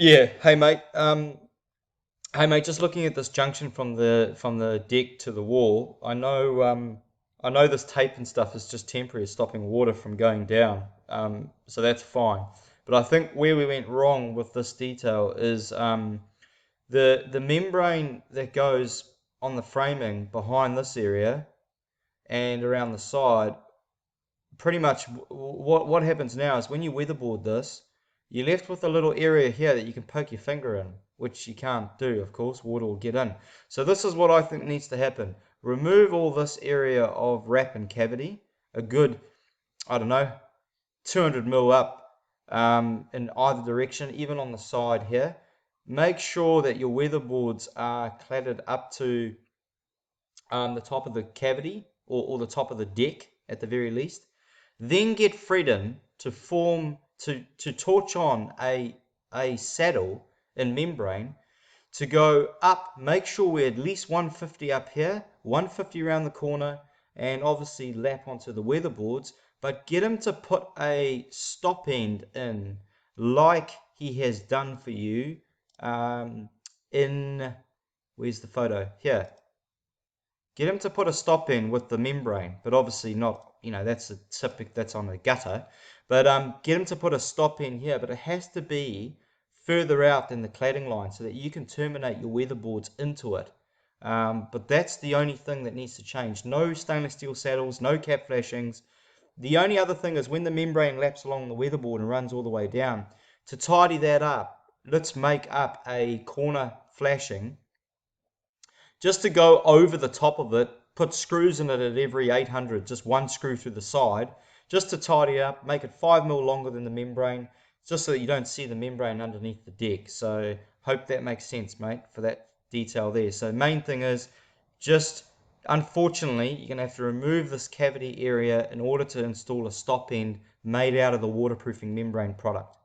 Yeah. Hey mate, just looking at this junction from the deck to the wall, I know this tape and stuff is just temporary, it's stopping water from going down. So that's fine. But I think where we went wrong with this detail is the membrane that goes on the framing behind this area and around the side. Pretty much what happens now is when you weatherboard this, you're left with a little area here that you can poke your finger in, which you can't do, of course, water will get in. So this is what I think needs to happen. Remove all this area of wrap and cavity, a good, I don't know, 200 mil up in either direction, even on the side here. Make sure that your weatherboards are cladded up to the top of the cavity or the top of the deck at the very least. Then get Fredon to torch on a saddle in membrane to go up. Make sure we're at least 150 up here, 150 around the corner, and obviously lap onto the weatherboards. But get him to put a stop end in, like he has done for you. In Where's the photo? Here. Get him to put a stop in with the membrane, but obviously not, that's a typical, that's on the gutter. But get him to put a stop in here, but it has to be further out than the cladding line so that you can terminate your weatherboards into it. But that's the only thing that needs to change. No stainless steel saddles, no cap flashings. The only other thing is when the membrane laps along the weatherboard and runs all the way down, to tidy that up, let's make up a corner flashing just to go over the top of it. Put screws in it at every 800, just one screw through the side, just to tidy up, make it 5 mil longer than the membrane, just so that you don't see the membrane underneath the deck. So hope that makes sense, mate, for that detail there. So main thing is just, unfortunately, you're going to have to remove this cavity area in order to install a stop end made out of the waterproofing membrane product.